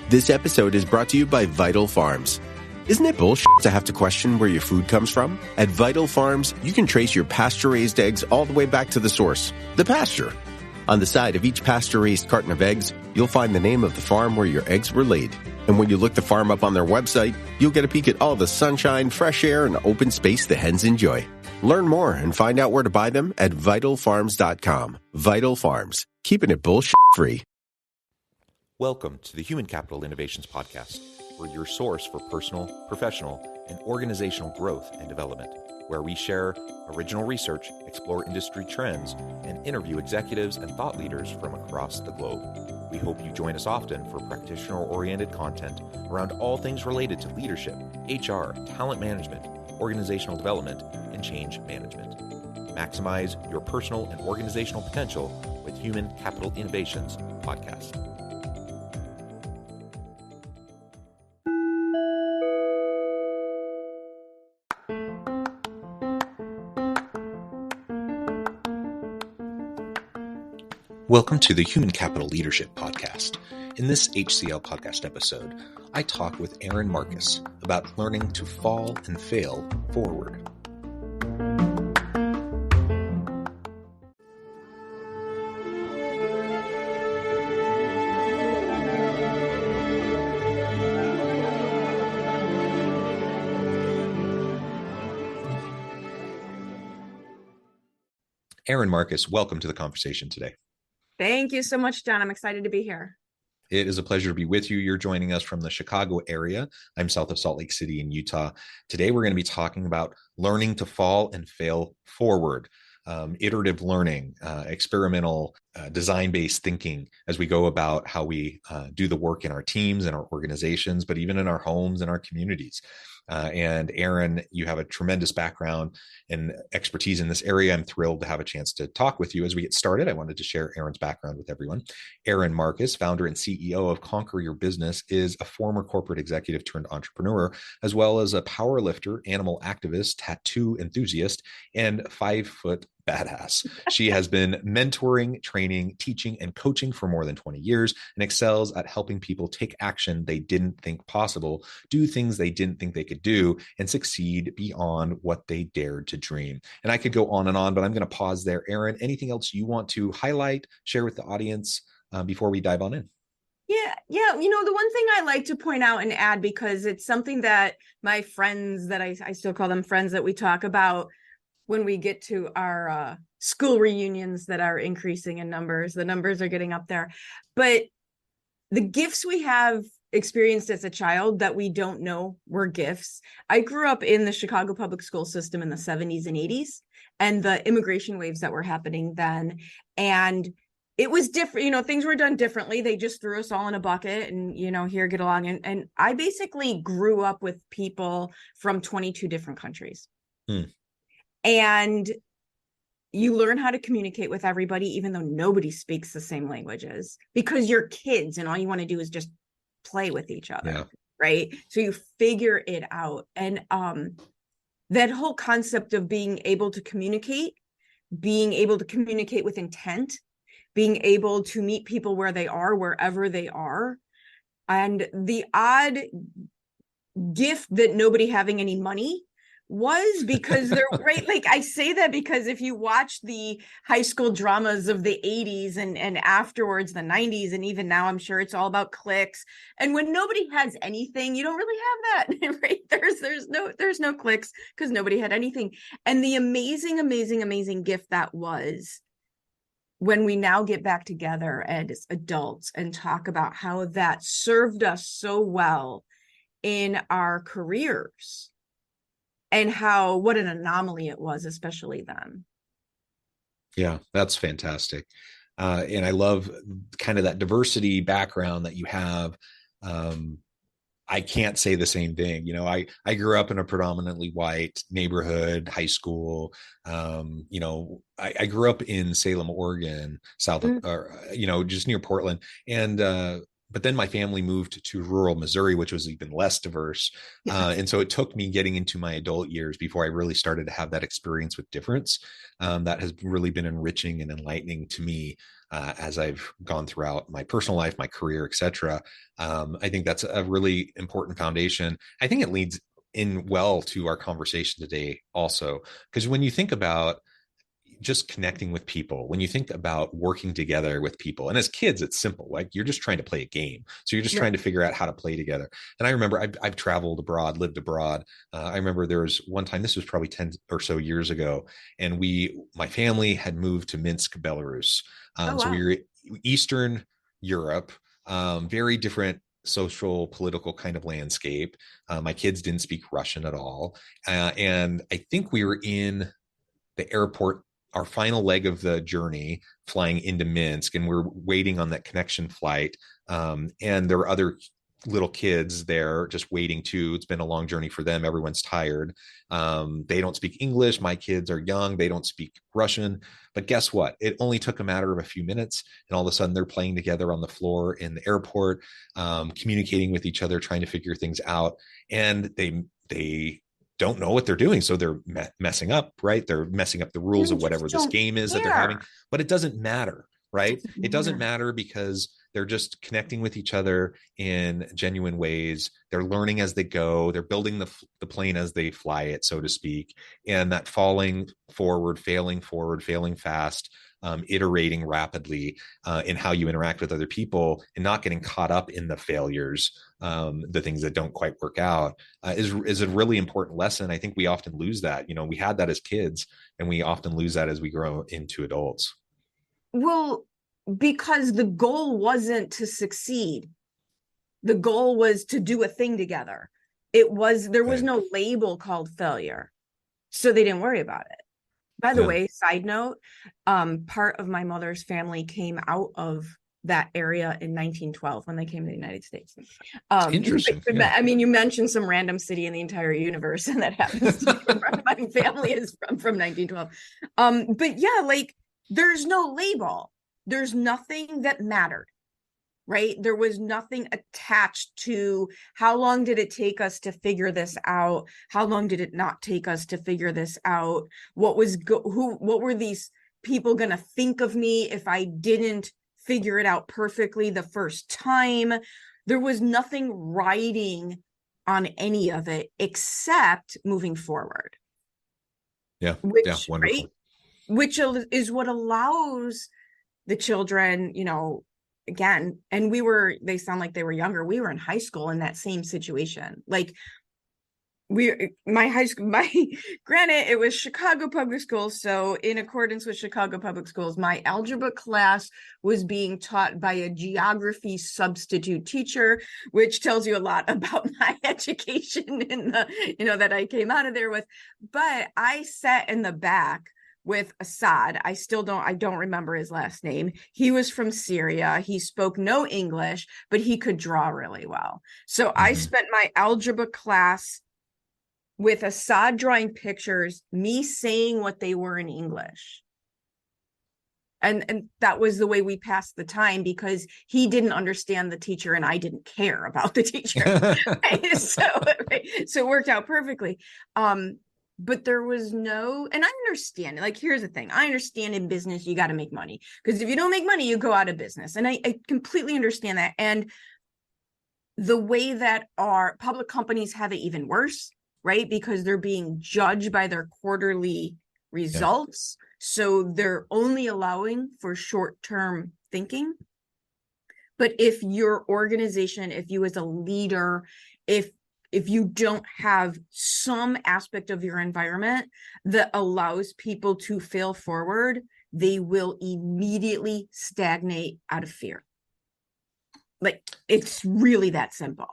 This episode is brought to you by Vital Farms. Isn't it bullshit to have to question where your food comes from? At Vital Farms, you can trace your pasture-raised eggs all the way back to the source, the pasture. On the side of each pasture-raised carton of eggs, you'll find the name of the farm where your eggs were laid. And when you look the farm up on their website, you'll get a peek at all the sunshine, fresh air, and open space the hens enjoy. Learn more and find out where to buy them at vitalfarms.com. Vital Farms, keeping it bullshit-free. Welcome to the Human Capital Innovations Podcast. We're your source for personal, professional, and organizational growth and development, where we share original research, explore industry trends, and interview executives and thought leaders from across the globe. We hope you join us often for practitioner-oriented content around all things related to leadership, HR, talent management, organizational development, and change management. Maximize your personal and organizational potential with Human Capital Innovations Podcast. Welcome to the Human Capital Leadership Podcast. In this HCL podcast episode, I talk with Erin Marcus about learning to fall and fail forward. Erin Marcus, welcome to the conversation today. Thank you so much, John. I'm excited to be here. It is a pleasure to be with you. You're joining us from the Chicago area. I'm south of Salt Lake City in Utah. Today, we're going to be talking about learning to fall and fail forward, iterative learning, experimental, design-based thinking as we go about how we do the work in our teams and our organizations, but even in our homes and our communities. And Erin, you have a tremendous background and expertise in this area. I'm thrilled to have a chance to talk with you. As we get started, I wanted to share Erin's background with everyone. Erin Marcus, founder and CEO of Conquer Your Business, is a former corporate executive turned entrepreneur, as well as a powerlifter, animal activist, tattoo enthusiast, and 5-foot badass. She has been mentoring, training, teaching, and coaching for more than 20 years and excels at helping people take action they didn't think possible, do things they didn't think they could do, and succeed beyond what they dared to dream. And I could go on and on, but I'm going to pause there. Erin, anything else you want to highlight, share with the audience before we dive on in? Yeah. You know, the one thing I like to point out and add, because it's something that my friends that I still call them friends that we talk about when we get to our school reunions that are increasing in numbers. The numbers are getting up there. But the gifts we have experienced as a child that we don't know were gifts. I grew up in the Chicago public school system in the 70s and 80s, and the immigration waves that were happening then. And it was different, you know, things were done differently. They just threw us all in a bucket and, you know, here, get along. And I basically grew up with people from 22 different countries. And you learn how to communicate with everybody, even though nobody speaks the same languages, because you're kids and all you want to do is just play with each other, right? So you figure it out. And that whole concept of being able to communicate with intent, being able to meet people where they are, wherever they are, and the odd gift that nobody having any money was, because they're right. Like, I say that because if you watch the high school dramas of the 80s and afterwards the 90s, and even now, I'm sure it's all about clicks. And when nobody has anything, you don't really have that, right? There's no clicks because nobody had anything. And the amazing gift that was, when we now get back together as adults and talk about how that served us so well in our careers. And what an anomaly it was, especially then. Yeah, that's fantastic. And I love kind of that diversity background that you have. I can't say the same thing. You know, I grew up in a predominantly white neighborhood, high school. You know, I grew up in Salem, Oregon, south of, just near Portland. And but then my family moved to rural Missouri, which was even less diverse. And so it took me getting into my adult years before I really started to have that experience with difference. That has really been enriching and enlightening to me. as I've gone throughout my personal life, my career, etc. I think that's a really important foundation. I think it leads in well to our conversation today also, because when you think about just connecting with people, when you think about working together with people, and as kids it's simple, like you're just trying to play a game, so you're just trying to figure out how to play together. And I remember I've traveled abroad, lived abroad. I remember there was one time, this was probably 10 or so years ago, and my family had moved to Minsk, Belarus. Oh, So wow. we were Eastern Europe, very different social political kind of landscape. My kids didn't speak Russian at all, and I think we were in the airport, our final leg of the journey, flying into Minsk, and we're waiting on that connection flight. And there were other little kids there just waiting too. It's been a long journey for them. Everyone's tired. They don't speak English. My kids are young. They don't speak Russian. But guess what? It only took a matter of a few minutes, and all of a sudden they're playing together on the floor in the airport, communicating with each other, trying to figure things out. And they don't know what they're doing, so they're messing up, right? They're messing up the rules You of whatever just this don't game is that they're having. care. But it doesn't matter, right? It doesn't Matter. matter because they're just connecting with each other in genuine ways. They're learning as they go. They're building the plane as they fly it, so to speak. And that falling forward, failing fast, iterating rapidly in how you interact with other people, and not getting caught up in the failures, the things that don't quite work out, is a really important lesson. I think we often lose that. We had that as kids, and we often lose that as we grow into adults. Well, because the goal wasn't to succeed. The goal was to do a thing together. There was no label called failure. So they didn't worry about it. By the way, side note, part of my mother's family came out of that area in 1912 when they came to the United States. Interesting. I mean, you mentioned some random city in the entire universe, and that happens to be where my family is from 1912. But yeah, like there's no label. There's nothing that mattered, right? There was nothing attached to how long did it take us to figure this out? How long did it not take us to figure this out? What were these people going to think of me if I didn't figure it out perfectly the first time? There was nothing riding on any of it except moving forward. Wonderful. Right? Which is what allows the children, again, and they sound like they were younger. We were in high school in that same situation. Like my high school, granted, it was Chicago public schools. So in accordance with Chicago public schools, my algebra class was being taught by a geography substitute teacher, which tells you a lot about my education in that I came out of there with. But I sat in the back with Assad. I don't remember his last name. He was from Syria. He spoke no English, but he could draw really well. So I spent my algebra class with Assad drawing pictures, me saying what they were in English. And that was the way we passed the time, because he didn't understand the teacher and I didn't care about the teacher. Right? So it worked out perfectly. But there was no, and I understand, like, here's the thing. I understand in business, you got to make money, because if you don't make money, you go out of business. And I completely understand that. And the way that our public companies have it even worse, right? Because they're being judged by their quarterly results. So they're only allowing for short-term thinking. But if your organization, if you as a leader, if you don't have some aspect of your environment that allows people to fail forward, they will immediately stagnate out of fear. Like, it's really that simple.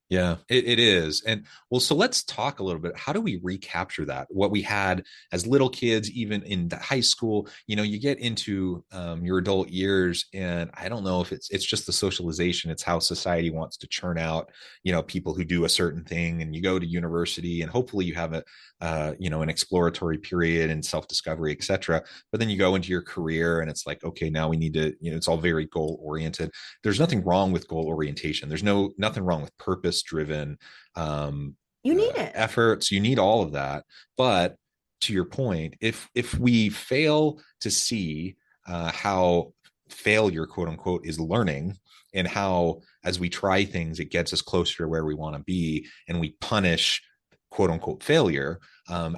Yeah, it is. And well, so let's talk a little bit. How do we recapture that? What we had as little kids, even in high school, you get into your adult years, and I don't know if it's just the socialization. It's how society wants to churn out, people who do a certain thing, and you go to university and hopefully you have an exploratory period and self-discovery, et cetera. But then you go into your career and it's like, okay, now we need to, it's all very goal oriented. There's nothing wrong with goal orientation. There's nothing wrong with purpose driven you need it. efforts. You need all of that. But to your point, if we fail to see how failure, quote unquote, is learning, and how as we try things, it gets us closer to where we want to be, and we punish quote unquote failure,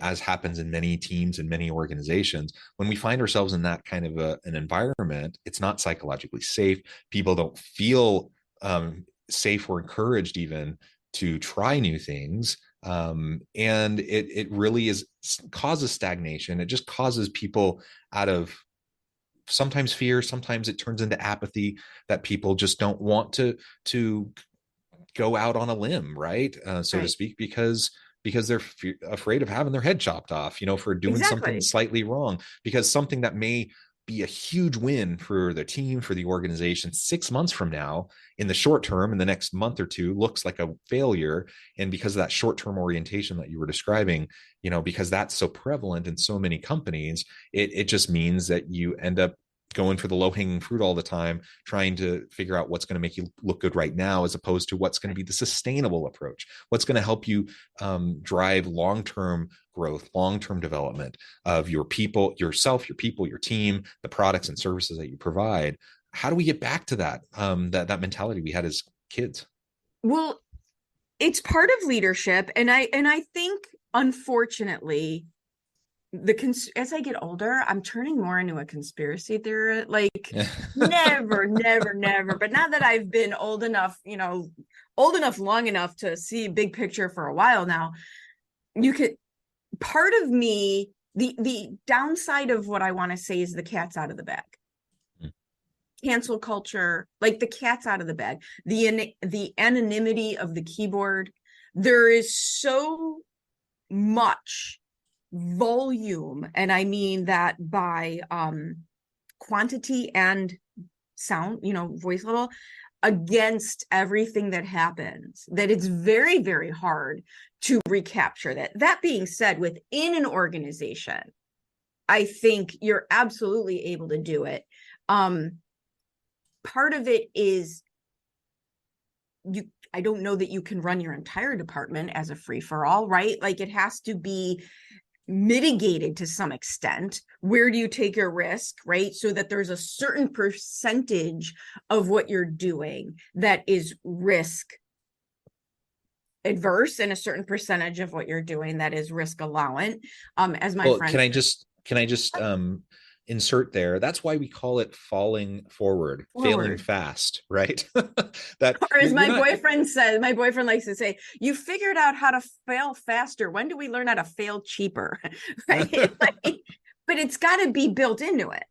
as happens in many teams and many organizations. When we find ourselves in that kind of an environment, it's not psychologically safe. People don't feel safe or encouraged even to try new things. And it really causes stagnation. It just causes people out of sometimes fear, sometimes it turns into apathy, that people just don't want to go out on a limb, right? So to speak, because they're afraid of having their head chopped off, for doing something slightly wrong, because something that may be a huge win for the team, for the organization 6 months from now, in the short term, in the next month or two, looks like a failure. And because of that short-term orientation that you were describing, because that's so prevalent in so many companies, it just means that you end up going for the low-hanging fruit all the time, trying to figure out what's going to make you look good right now, as opposed to what's going to be the sustainable approach, what's going to help you drive long-term growth, long-term development of your people, yourself, your people, your team, the products and services that you provide. How do we get back to that that mentality we had as kids? Well, it's part of leadership, and I think, unfortunately, as I get older, I'm turning more into a conspiracy theory. Like, never. But now that I've been old enough, long enough to see big picture for a while now, part of me, the downside of what I want to say is the cat's out of the bag. Cancel culture, like the cat's out of the bag, the anonymity of the keyboard. There is so much volume, and I mean that by quantity and sound, voice level, against everything that happens, that it's very, very hard to recapture that. That being said, within an organization, I think you're absolutely able to do it. Part of it is I don't know that you can run your entire department as a free-for-all, right? Like, it has to be mitigated to some extent. Where do you take your risk, right? So that there's a certain percentage of what you're doing that is risk adverse, and a certain percentage of what you're doing that is risk allowant. As my friend, can I just insert there? That's why we call it falling forward. Failing fast, right? That, or as my boyfriend says, my boyfriend likes to say, you figured out how to fail faster. When do we learn how to fail cheaper? Right? But it's got to be built into it.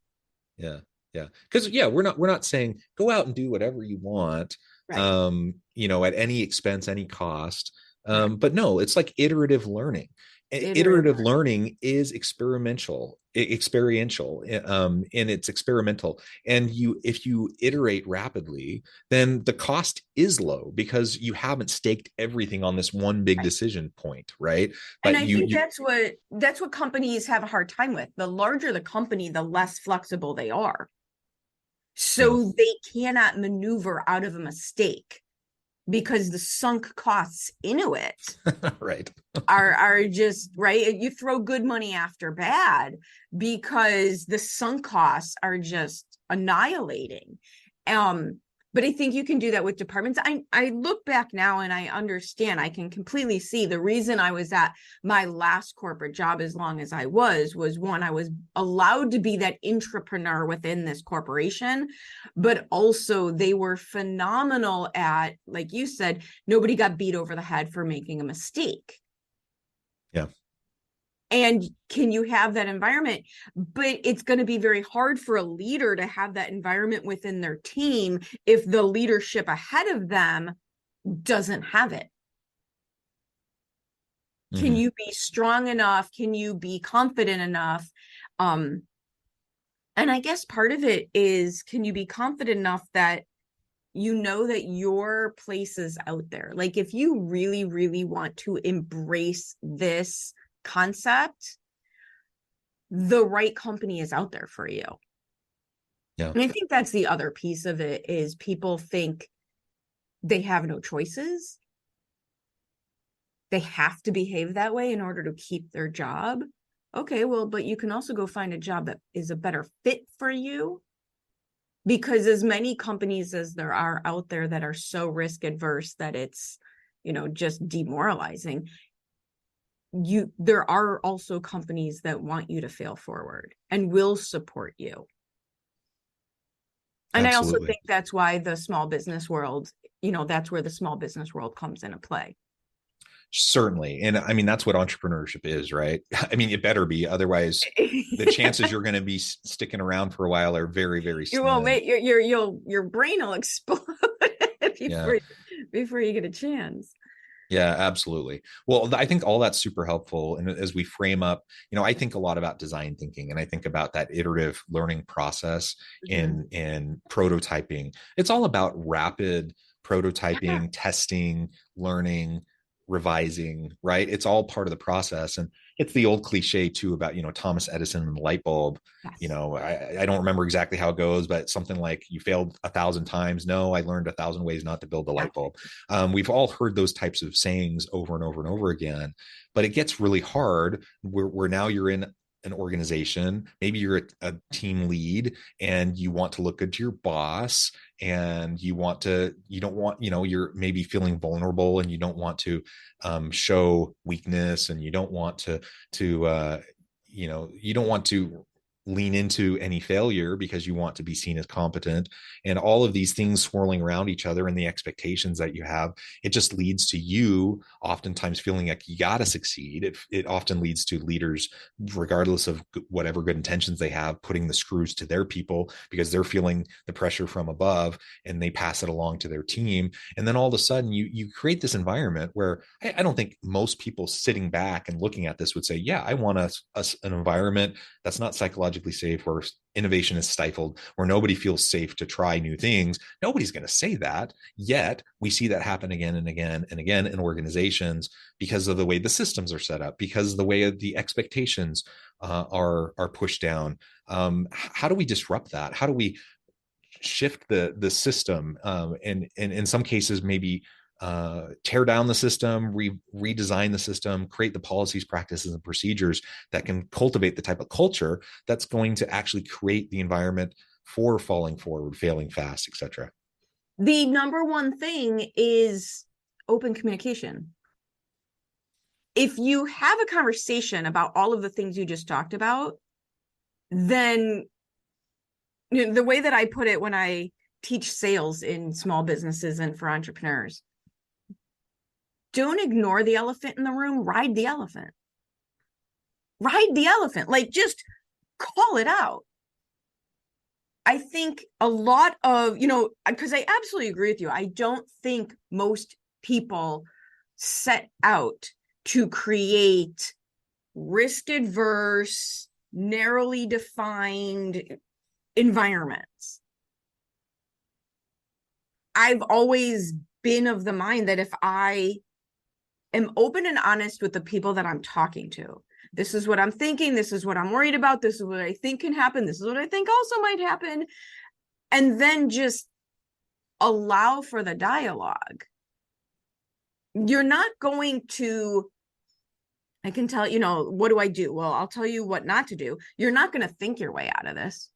Yeah. Because we're not saying go out and do whatever you want, right, at any expense, any cost. But no, it's like iterative learning. Iterative learning is experiential, and it's experimental. And if you iterate rapidly, then the cost is low, because you haven't staked everything on this one big decision point, right? But and I think that's what companies have a hard time with. The larger the company, the less flexible they are. So they cannot maneuver out of a mistake, because the sunk costs into it right are just right. You throw good money after bad, because the sunk costs are just annihilating. But I think you can do that with departments. I look back now and I understand, I can completely see the reason I was at my last corporate job as long as I was one, I was allowed to be that entrepreneur within this corporation, but also they were phenomenal at, like you said, nobody got beat over the head for making a mistake. Yeah. And can you have that environment? But it's going to be very hard for a leader to have that environment within their team if the leadership ahead of them doesn't have it. Mm-hmm. Can you be strong enough? Can you be confident enough? And I guess part of it is, can you be confident enough that you know that your place is out there? Like, if you really, really want to embrace this concept, the right company is out there for you. Yeah. And I think that's the other piece of it, is people think they have no choices. They have to behave that way in order to keep their job. Okay, well, but you can also go find a job that is a better fit for you, because as many companies as there are out there that are so risk adverse that it's, just demoralizing, there are also companies that want you to fail forward and will support you. And I also Absolutely. think that's why the small business world, that's where the small business world comes into play. Certainly. And I mean, that's what entrepreneurship is, right? I mean, it better be. Otherwise, the chances you're going to be sticking around for a while are very, very You will slim. wait, your brain will explode Yeah. before you get a chance. Yeah, absolutely. Well, I think all that's super helpful. And as we frame up, I think a lot about design thinking, and I think about that iterative learning process in prototyping. It's all about rapid prototyping, testing, learning, revising, right? It's all part of the process. And it's the old cliche too about, Thomas Edison and the light bulb. Yes. I don't remember exactly how it goes, but something like, you failed 1,000 times. No, I learned 1,000 ways not to build a light bulb. We've all heard those types of sayings over and over and over again, but it gets really hard where now you're in an organization, maybe you're a team lead, and you want to look good to your boss, and you don't want, you're maybe feeling vulnerable, and you don't want to show weakness, and you don't want to you don't want to lean into any failure because you want to be seen as competent, and all of these things swirling around each other and the expectations that you have. It just leads to you oftentimes feeling like you got to succeed. It often leads to leaders, regardless of whatever good intentions they have, putting the screws to their people because they're feeling the pressure from above, and they pass it along to their team. And then all of a sudden you create this environment where I don't think most people sitting back and looking at this would say, yeah, I want an environment that's not psychologically safe, where innovation is stifled, where nobody feels safe to try new things. Nobody's going to say that. Yet we see that happen again and again and again in organizations because of the way the systems are set up, because of the way the expectations are pushed down. How do we disrupt that? How do we shift the system? And in some cases, maybe tear down the system, redesign the system, create the policies, practices, and procedures that can cultivate the type of culture that's going to actually create the environment for falling forward, failing fast, etc. The number one thing is open communication. If you have a conversation about all of the things you just talked about, then the way that I put it when I teach sales in small businesses and for entrepreneurs, don't ignore the elephant in the room, ride the elephant. Ride the elephant, like just call it out. I think a lot of, because I absolutely agree with you. I don't think most people set out to create risk adverse, narrowly defined environments. I've always been of the mind that if I am open and honest with the people that I'm talking to, this is what I'm thinking, this is what I'm worried about, this is what I think can happen, this is what I think also might happen, and then just allow for the dialogue, you're not going to, I can tell, what do I do? Well, I'll tell you what not to do. You're not going to think your way out of this.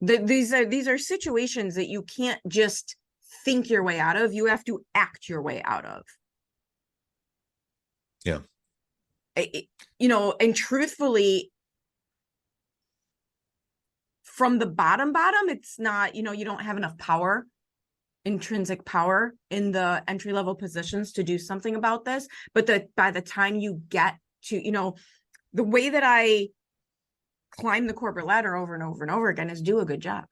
These are situations that you can't just think your way out of. You have to act your way out of. Yeah. And truthfully, from the bottom, it's not, you don't have enough power, intrinsic power in the entry-level positions to do something about this. But by the time you get to, the way that I climb the corporate ladder over and over and over again is do a good job,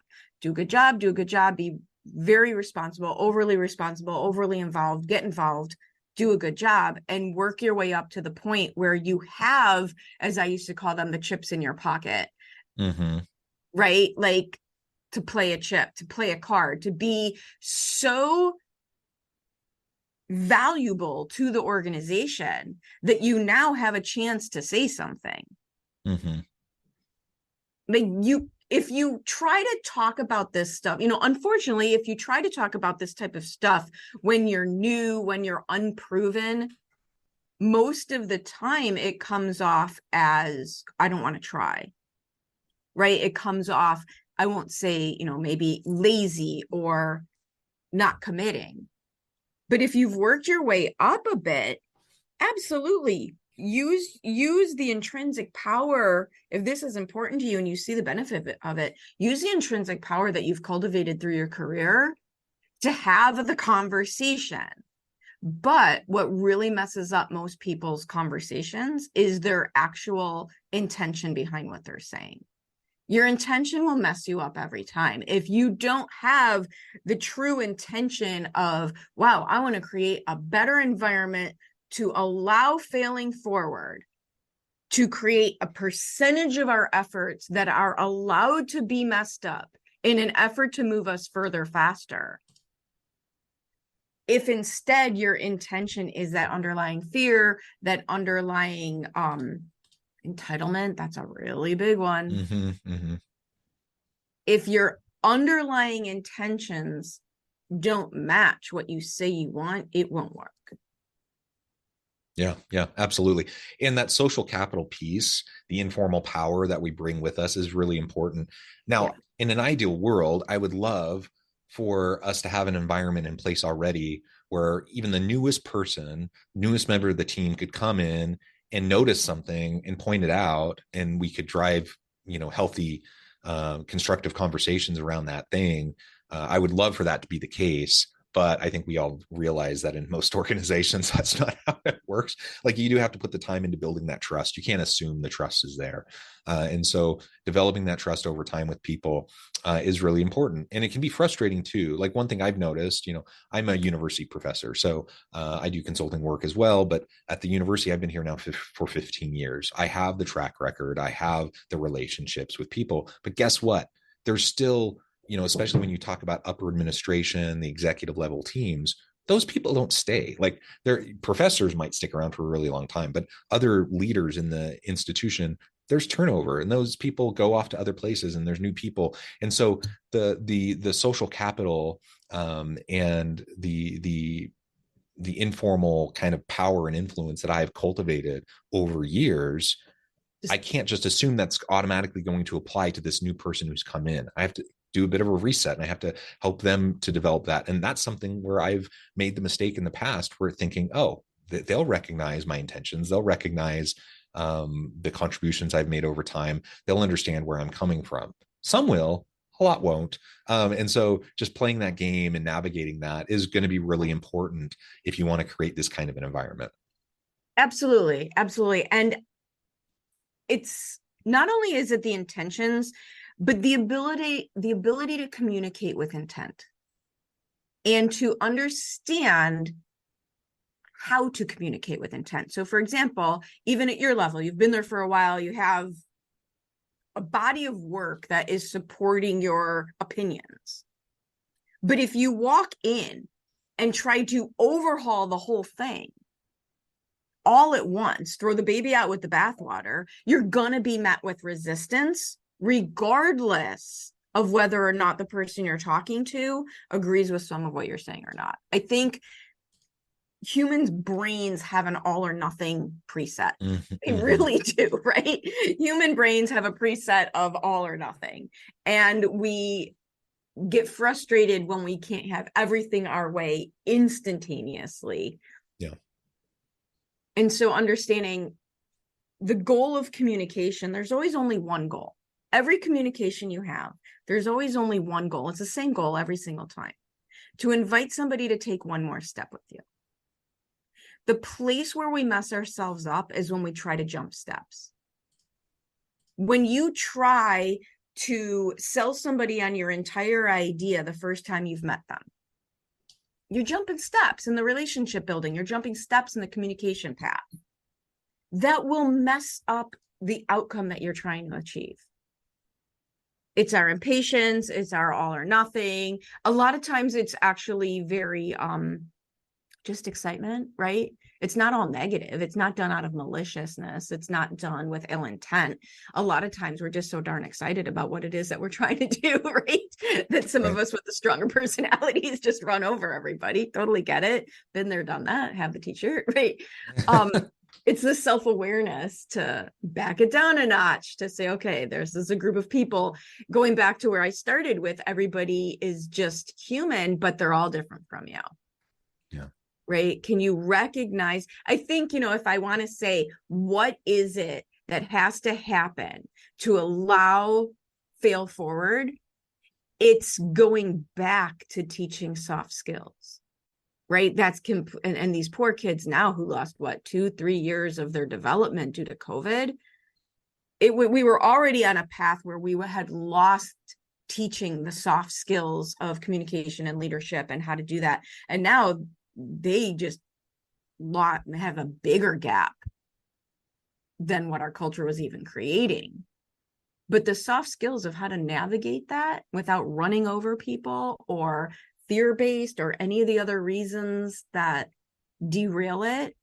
be very responsible, overly involved, get involved, do a good job, and work your way up to the point where you have, as I used to call them, the chips in your pocket, right? Like to play a chip, to play a card, to be so valuable to the organization that you now have a chance to say something. Like if you try to talk about this stuff, unfortunately, if you try to talk about this type of stuff when you're new, when you're unproven, most of the time it comes off as, I don't want to try, right? It comes off I won't say, maybe lazy or not committing. But if you've worked your way up a bit, absolutely use the intrinsic power. If this is important to you and you see the benefit of it, use the intrinsic power that you've cultivated through your career to have the conversation. But what really messes up most people's conversations is their actual intention behind what they're saying. Your intention will mess you up every time. If you don't have the true intention of, wow, I want to create a better environment to allow failing forward, to create a percentage of our efforts that are allowed to be messed up in an effort to move us further, faster. If instead your intention is that underlying fear, that underlying entitlement, that's a really big one. If your underlying intentions don't match what you say you want, it won't work. Yeah, absolutely. And that social capital piece, the informal power that we bring with us, is really important. Now, in an ideal world, I would love for us to have an environment in place already where even the newest member of the team could come in and notice something and point it out, and we could drive, healthy, constructive conversations around that thing. I would love for that to be the case. But I think we all realize that in most organizations, that's not how it works. Like, you do have to put the time into building that trust. You can't assume the trust is there. And so developing that trust over time with people is really important. And it can be frustrating too. Like, one thing I've noticed, I'm a university professor, so I do consulting work as well. But at the university, I've been here now for 15 years. I have the track record. I have the relationships with people. But guess what? There's still, especially when you talk about upper administration, the executive level teams, those people don't stay. Like, their professors might stick around for a really long time, but other leaders in the institution, there's turnover, and those people go off to other places, and there's new people. And so the social capital and the informal kind of power and influence that I have cultivated over years, I can't just assume that's automatically going to apply to this new person who's come in. I have to do a bit of a reset, and I have to help them to develop that. And that's something where I've made the mistake in the past, where thinking, they'll recognize my intentions. They'll recognize the contributions I've made over time. They'll understand where I'm coming from. Some will, a lot won't. And so just playing that game and navigating that is going to be really important if you want to create this kind of an environment. Absolutely. Absolutely. And it's not only is it the intentions, but the ability to communicate with intent and to understand how to communicate with intent. So, for example, even at your level, you've been there for a while, you have a body of work that is supporting your opinions. But if you walk in and try to overhaul the whole thing all at once, throw the baby out with the bathwater, you're going to be met with resistance, regardless of whether or not the person you're talking to agrees with some of what you're saying or not. I think humans' brains have an all or nothing preset. They really do, right? Human brains have a preset of all or nothing. And we get frustrated when we can't have everything our way instantaneously. Yeah. And so understanding the goal of communication, there's always only one goal. Every communication you have, there's always only one goal. It's the same goal every single time: to invite somebody to take one more step with you. The place where we mess ourselves up is when we try to jump steps. When you try to sell somebody on your entire idea the first time you've met them, you're jumping steps in the relationship building. You're jumping steps in the communication path. That will mess up the outcome that you're trying to achieve. It's our impatience. It's our all or nothing. A lot of times it's actually very just excitement, right? It's not all negative. It's not done out of maliciousness. It's not done with ill intent. A lot of times we're just so darn excited about what it is that we're trying to do, right? That some of us with the stronger personalities just run over everybody. Totally get it. Been there, done that. Have the t-shirt, right? It's the self-awareness to back it down a notch, to say, okay, there's a group of people, going back to where I started with, everybody is just human, but they're all different from you. Yeah. Right? Can you recognize, I think, if I want to say, what is it that has to happen to allow fail forward? It's going back to teaching soft skills. Right. That's and these poor kids now who lost 2-3 years of their development due to COVID. We were already on a path where we had lost teaching the soft skills of communication and leadership and how to do that. And now they just have a bigger gap than what our culture was even creating. But the soft skills of how to navigate that without running over people or fear-based or any of the other reasons that derail it,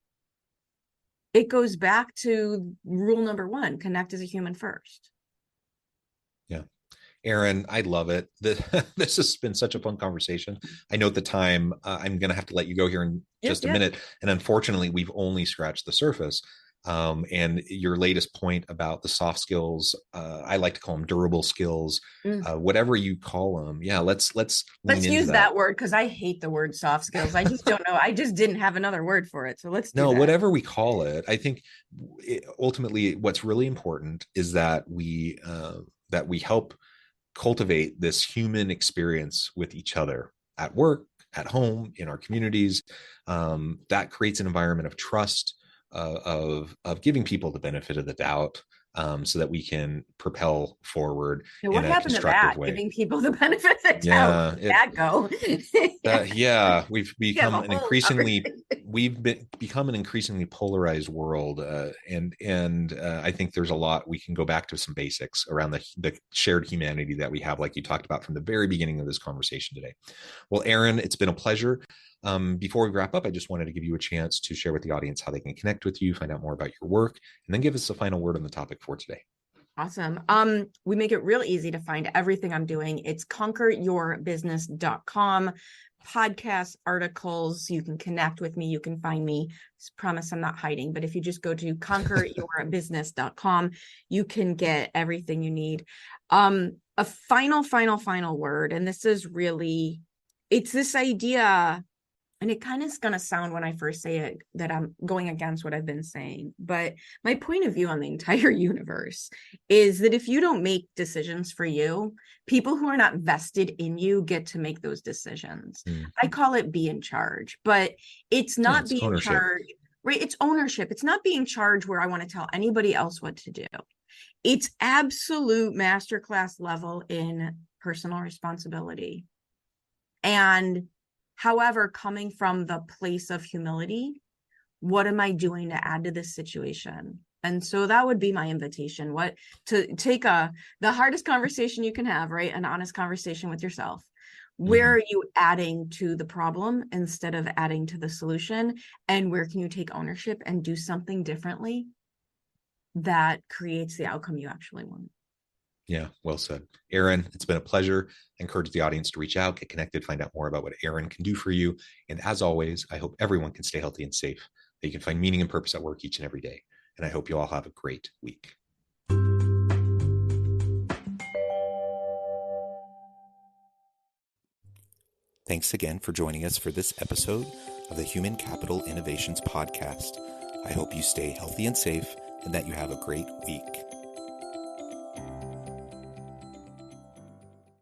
it goes back to rule number 1, connect as a human first. Yeah. Erin, I love it. This has been such a fun conversation. I know at the time I'm going to have to let you go here in just a minute. And unfortunately, we've only scratched the surface. And your latest point about the soft skills, I like to call them durable skills, whatever you call them. Yeah, let's use that word, because I hate the word soft skills. I just don't know. I just didn't have another word for it. So let's do that. Whatever we call it. I think ultimately what's really important is that we help cultivate this human experience with each other at work, at home, in our communities. That creates an environment of trust, of giving people the benefit of the doubt, so that we can propel forwed in a constructive way. Giving people the benefit of the doubt. We've become an increasingly polarized world, and I think there's a lot we can go back to some basics around the shared humanity that we have, like you talked about from the very beginning of this conversation today. Well, Erin, it's been a pleasure. Before we wrap up, I just wanted to give you a chance to share with the audience how they can connect with you, find out more about your work, and then give us a final word on the topic for today. Awesome. We make it real easy to find everything I'm doing. It's conqueryourbusiness.com. Podcasts, articles, you can connect with me. You can find me. Promise I'm not hiding, but if you just go to conqueryourbusiness.com, you can get everything you need. A final word, and this is really, it's this idea. And it kind of is going to sound, when I first say it, that I'm going against what I've been saying. But my point of view on the entire universe is that if you don't make decisions for you, people who are not vested in you get to make those decisions. I call it be in charge, but it's not being in charge, right? It's ownership. It's not being charged where I want to tell anybody else what to do. It's absolute masterclass level in personal responsibility. And however, coming from the place of humility, what am I doing to add to this situation? And so that would be my invitation. To take the hardest conversation you can have, right? An honest conversation with yourself. Where are you adding to the problem instead of adding to the solution? And where can you take ownership and do something differently that creates the outcome you actually want? Yeah, well said. Erin, it's been a pleasure. I encourage the audience to reach out, get connected, find out more about what Erin can do for you. And as always, I hope everyone can stay healthy and safe, that you can find meaning and purpose at work each and every day. And I hope you all have a great week. Thanks again for joining us for this episode of the Human Capital Innovations Podcast. I hope you stay healthy and safe and that you have a great week.